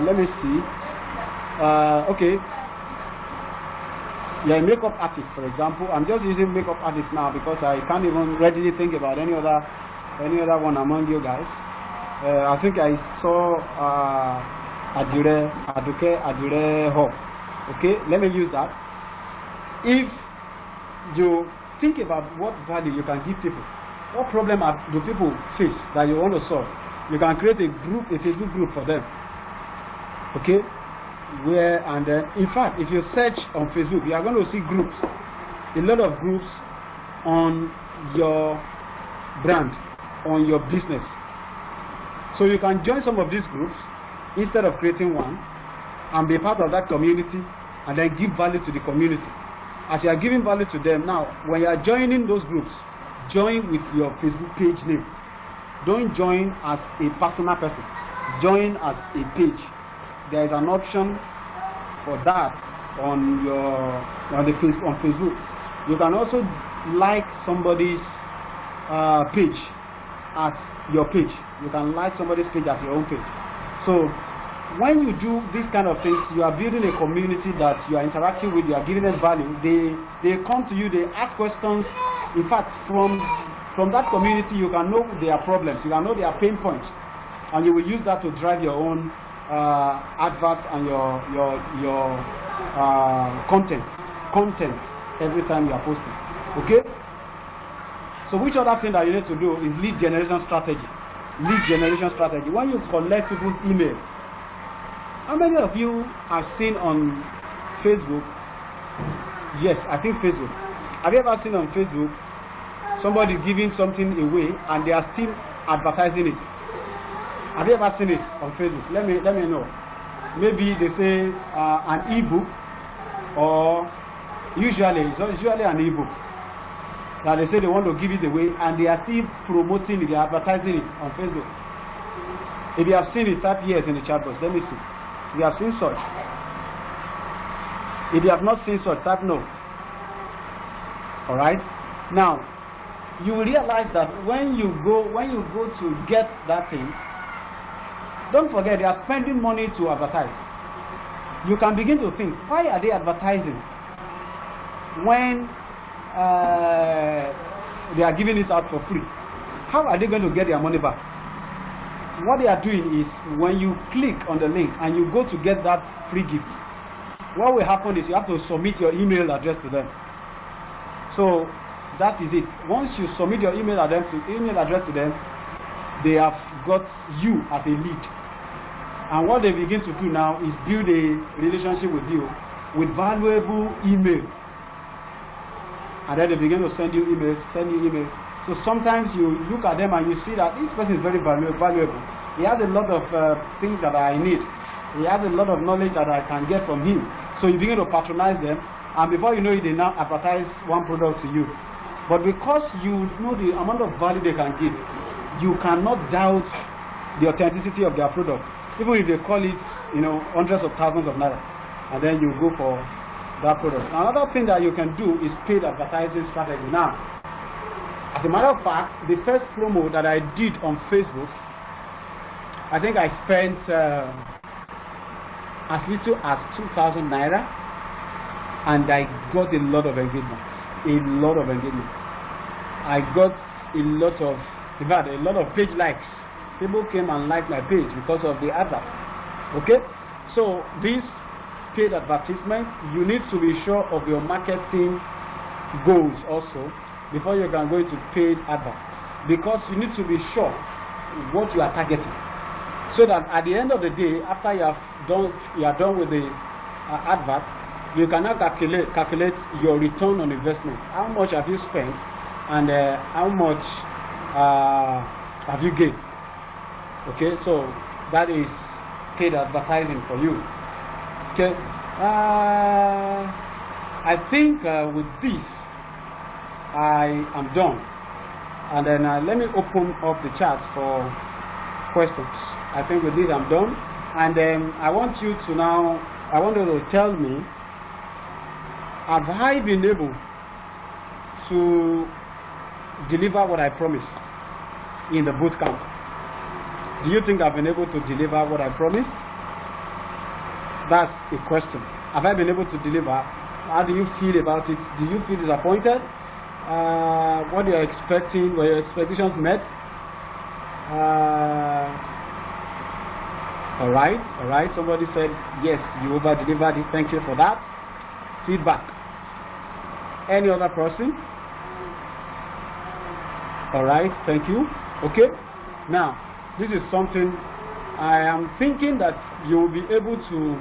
let me see, okay, you're a makeup artist, for example. I'm just using makeup artist now because I can't even readily think about any other one among you guys. I think I saw Adure Ho. Okay, let me use that. If you think about what value you can give people, what problem do people face that you want to solve, you can create a Facebook group for them. Okay, and then in fact, if you search on Facebook, you are going to see groups, a lot of groups on your brand, on your business. So you can join some of these groups instead of creating one and be part of that community and then give value to the community. As you are giving value to them, now when you are joining those groups, join with your Facebook page name. Don't join as a personal person. Join as a page. There is an option for that on Facebook. You can also like somebody's page as your page. You can like somebody's page as your own page. So when you do these kind of things, you are building a community that you are interacting with, you are giving them value. They come to you, they ask questions. In fact, from that community, you can know their problems, you can know their pain points, and you will use that to drive your own adverts and your content every time you are posting. Okay. So which other thing that you need to do is lead generation strategy. Lead generation strategy. When you collect people's email, how many of you have seen on Facebook? Yes, I think Facebook. Have you ever seen on Facebook somebody giving something away and they are still advertising it? Have you ever seen it on Facebook? Let me know. Maybe they say an ebook, or usually an ebook that they say they want to give it away, and they are still promoting it, they are advertising it on Facebook. If you have seen it, type yes in the chat box. Let me see. If you have seen such. If you have not seen such, type no. Alright? Now, you will realize that when you go to get that thing, don't forget they are spending money to advertise. You can begin to think, why are they advertising when they are giving it out for free? How are they going to get their money back? What they are doing is, when you click on the link and you go to get that free gift, what will happen is you have to submit your email address to them. So that is it. Once you submit your email address to them, they have got you as a lead. And what they begin to do now is build a relationship with you with valuable email. and then they begin to send you emails, So sometimes you look at them and you see that this person is very valuable. He has a lot of things that I need. He has a lot of knowledge that I can get from him. So you begin to patronize them, and before you know it, they now advertise one product to you. But because you know the amount of value they can give, you cannot doubt the authenticity of their product, even if they call it, hundreds of thousands of naira, and then you go for that product. Another thing that you can do is paid advertising strategy. Now, as a matter of fact, the first promo that I did on Facebook, I think I spent as little as 2,000 naira, and I got a lot of engagement. I got a lot of page likes. People came and liked my page because of the advert. Okay, so this paid advertisement, you need to be sure of your marketing goals also before you can go into paid advert, because you need to be sure what you are targeting, so that at the end of the day, after you are done with the advert, you can now calculate your return on investment. How much have you spent, and how much have you gained? Okay, so that is paid advertising for you. Okay, I think with this I am done, and then let me open up the chat for questions. I think with this I'm done, and then I want you to tell me, have I been able to deliver what I promised in the boot camp? Do you think I've been able to deliver what I promised? That's a question. Have I been able to deliver? How do you feel about it? Do you feel disappointed? What you're expecting? Were your expectations met? All right. Somebody said yes, you over delivered it. Thank you for that feedback. Any other person? All right, thank you. Okay, now this is something I am thinking that you will be able to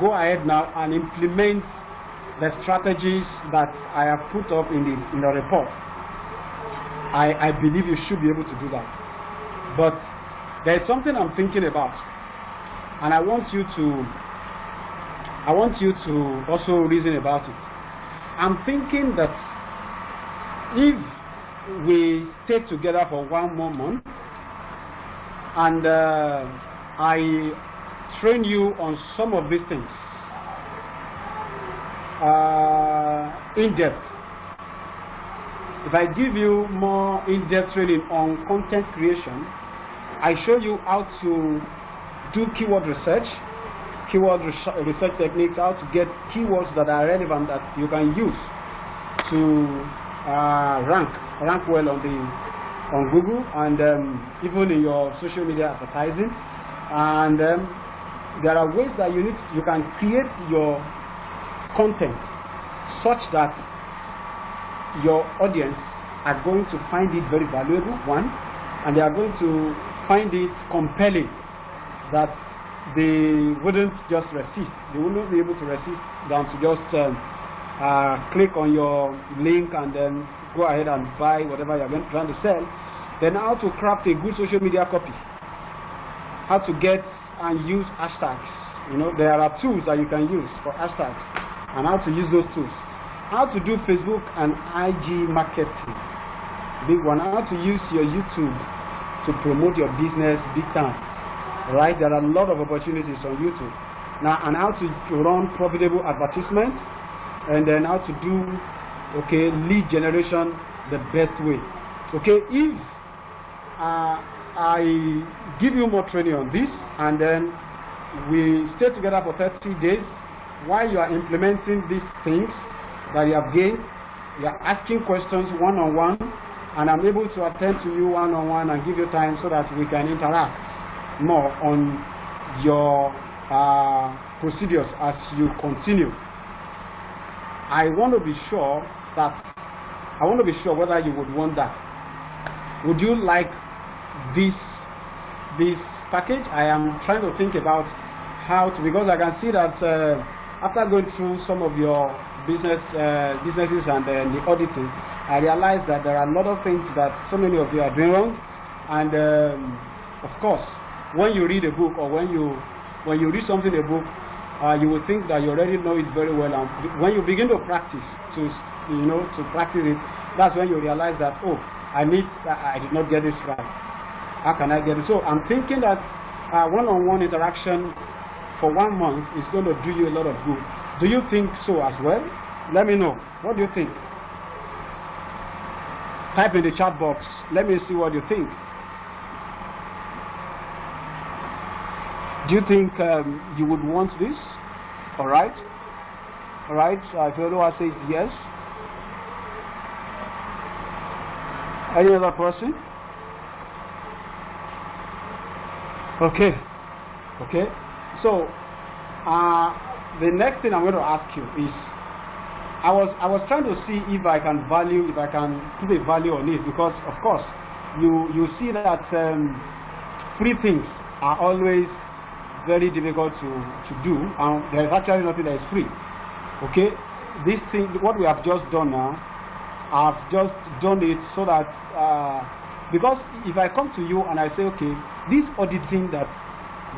go ahead now and implement the strategies that I have put up in the report. I believe you should be able to do that. But there is something I'm thinking about, and I want you to also reason about it. I'm thinking that if we stay together for one more month, and I train you on some of these things in depth. If I give you more in-depth training on content creation, I show you how to do keyword research techniques, how to get keywords that are relevant that you can use to rank well on Google, and even in your social media advertising. And there are ways that you can create your content such that your audience are going to find it very valuable, one, and they are going to find it compelling, that they wouldn't just resist. They wouldn't be able to resist than to just click on your link and then go ahead and buy whatever you're trying to sell. Then how to craft a good social media copy, how to get and use hashtags. There are tools that you can use for hashtags, and how to use those tools. How to do Facebook and IG marketing, big one. How to use your YouTube to promote your business big time. Right, there are a lot of opportunities on YouTube now, and how to run profitable advertisement, and then how to do lead generation the best way. If I give you more training on this, and then we stay together for 30 days while you are implementing these things that you have gained, you are asking questions one-on-one, and I'm able to attend to you one-on-one and give you time so that we can interact more on your procedures as you continue. I want to be sure whether you would want that. Would you like this package? I am trying to think about how to, because I can see that after going through some of your businesses and the auditing, I realized that there are a lot of things that so many of you are doing wrong. And of course, when you read a book, or when you read something in a book, you will think that you already know it very well. And when you begin to practice, to practice it, that's when you realize that, oh, I did not get this right. How can I get it? So I'm thinking that one-on-one interaction for 1 month is going to do you a lot of good. Do you think so as well? Let me know. What do you think? Type in the chat box. Let me see what you think. Do you think you would want this? All right. All right. If everyone says yes. Any other person? Okay. Okay. So the next thing I'm going to ask you is, I was trying to see if I can put a value on it, because of course you see that free things are always very difficult to do, and there is actually nothing that is free. Okay, this thing, what we have just done now, I've just done it so that because if I come to you and I say, okay, this auditing that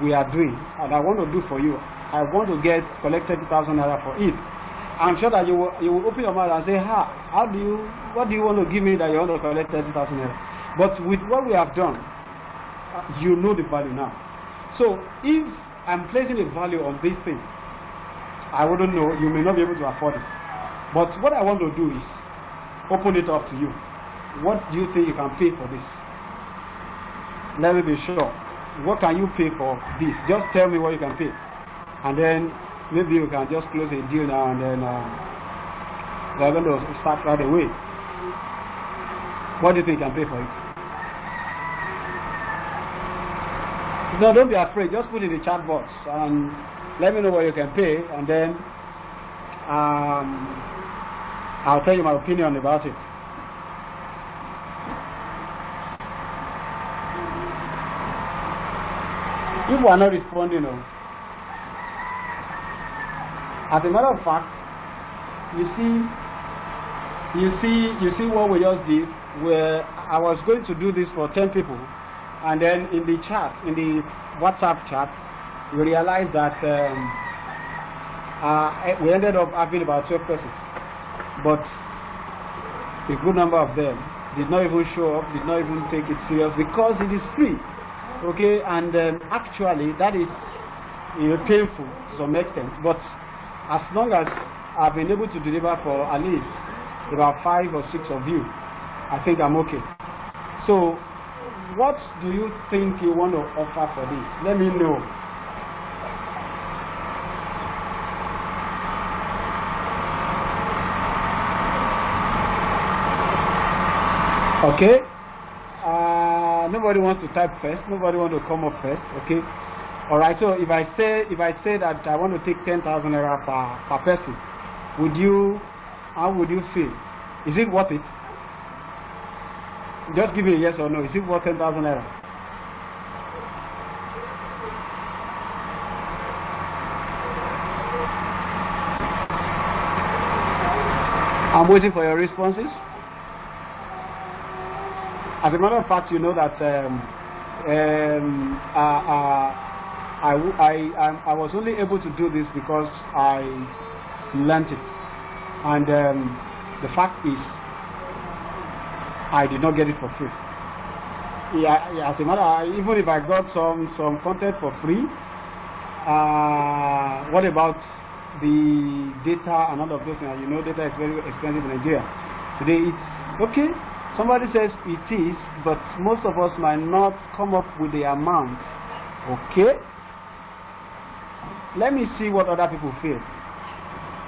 we are doing and I want to do for you, I want to collect 30,000 naira for it. I'm sure that you will open your mouth and say, what do you want to give me that you want to collect 30,000 naira? But with what we have done, you know the value now. So if I'm placing a value on this thing, I wouldn't know, you may not be able to afford it. But what I want to do is open it up to you. What do you think you can pay for this? Let me be sure. What can you pay for this? Just tell me what you can pay, and then maybe you can just close a deal now, and then we're going to start right away. What do you think you can pay for it? No, don't be afraid. Just put it in the chat box and let me know what you can pay, and then I'll tell you my opinion about it. People are not responding. As a matter of fact, you see what we just did, where I was going to do this for 10 people, and then in the chat, in the WhatsApp chat, we realized that we ended up having about 12 persons, but a good number of them did not even show up, did not even take it serious, because it is free. Okay, and actually that is painful to some extent, but as long as I've been able to deliver for at least about 5 or 6 of you, I think I'm okay. So what do you think you want to offer for this? Let me know. Okay. Nobody wants to type first. Nobody wants to come up first. Okay. All right. So if I say that I want to take 10,000 naira per person, how would you feel? Is it worth it? Just give me a yes or no. Is it worth 10,000 naira? I'm waiting for your responses. As a matter of fact, you know that I was only able to do this because I learned it, and the fact is, I did not get it for free. Yeah, as a matter, even if I got some content for free, what about the data and all of those things? You know, data is very expensive in Nigeria today. It's okay. Somebody says it is, but most of us might not come up with the amount. Okay? Let me see what other people feel.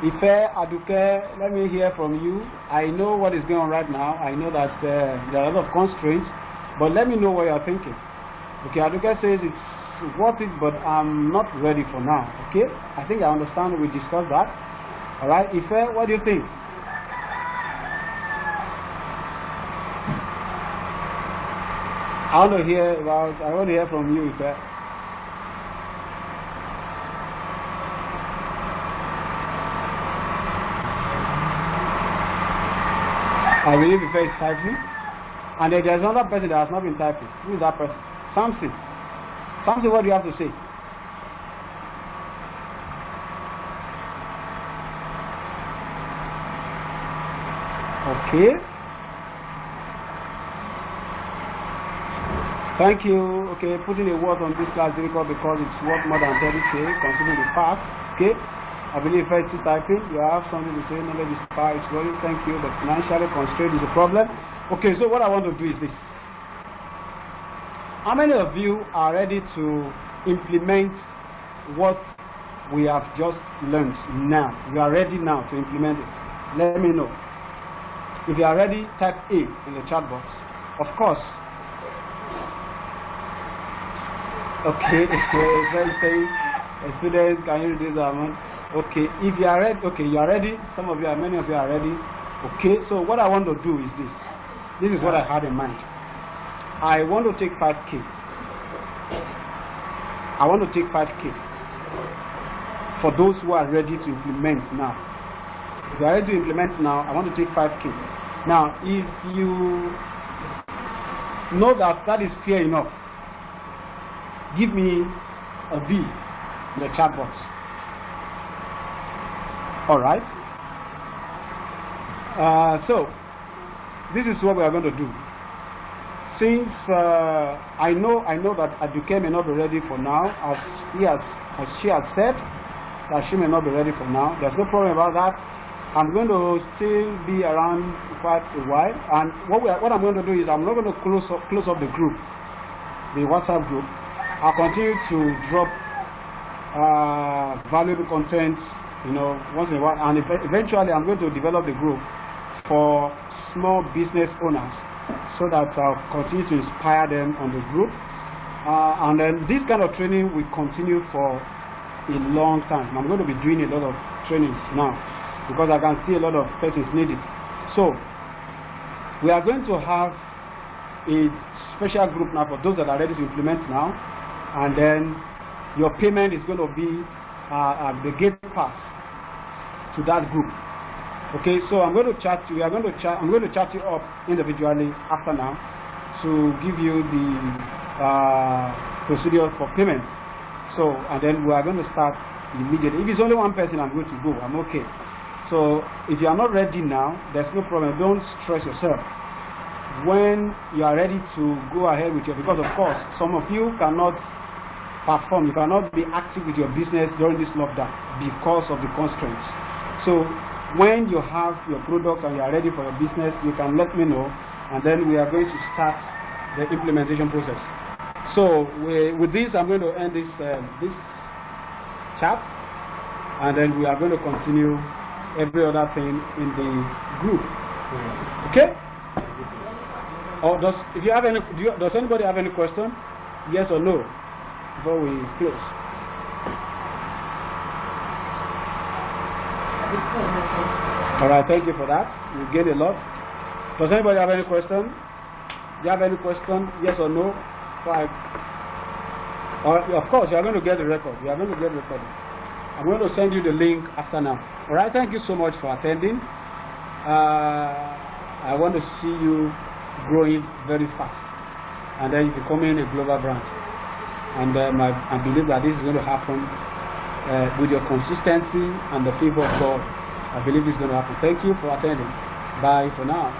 Ife, Aduke, let me hear from you. I know what is going on right now. I know that there are a lot of constraints, but let me know what you are thinking. Okay, Aduke says it's worth it, but I'm not ready for now. Okay? I think I understand. We discussed that. Alright, Ife, what do you think? I want to hear from you, sir. I believe the first is typing. And then there's another person that has not been typing. Who is that person? Samson. Samson, what do you have to say? Okay. Thank you. Okay, putting a word on this class difficult because it's worth more than 30K, considering the past. Okay. I believe first to typing, you have something to say, knowledge is power, it's worthy. Thank you, but financially constraint is a problem. Okay, so what I want to do is this. How many of you are ready to implement what we have just learned now? You are ready now to implement it. Let me know. If you are ready, type A in the chat box. Of course. Okay, students, can you reduce the amount? Okay, if you are ready, okay, you are ready. Some of you, many of you are ready. Okay, so what I want to do is this. This is what I had in mind. I want to take 5K. I want to take 5K for those who are ready to implement now. If you are ready to implement now, I want to take 5K. Now, if you know that that is clear enough, give me a B in the chat box. All right. So this is what we are going to do. Since I know that Aduke may not be ready for now, as she has said that she may not be ready for now. There's no problem about that. I'm going to still be around quite a while, and what I'm going to do is I'm not going to close up the group, the WhatsApp group. I'll continue to drop valuable content, once in a while, and eventually I'm going to develop the group for small business owners so that I'll continue to inspire them on the group. And then this kind of training will continue for a long time. I'm going to be doing a lot of trainings now because I can see a lot of persons need it. So we are going to have a special group now for those that are ready to implement now, and then your payment is going to be the gate pass to that group. Okay, so I'm going to chat you. I'm going to chat you up individually after now to give you the procedure for payment. So, and then we are going to start immediately. If it's only one person, I'm going to go. I'm okay. So, if you are not ready now, there's no problem. Don't stress yourself. When you are ready to go ahead with your, because of course, some of you cannot perform. You cannot be active with your business during this lockdown because of the constraints. So, when you have your product and you are ready for your business, you can let me know, and then we are going to start the implementation process. So with this, I'm going to end this chat, and then we are going to continue every other thing in the group. Okay? Or does anybody have any question? Yes or no? Before we close. All right, thank you for that. You gained a lot. Does anybody have any question? Do you have any question? Yes or no? Of course, you are going to get the record. You are going to get the record. I'm going to send you the link after now. All right, thank you so much for attending. I want to see you growing very fast, and then becoming a global brand. And I believe that this is going to happen with your consistency and the favor of God. I believe it's going to happen. Thank you for attending. Bye for now.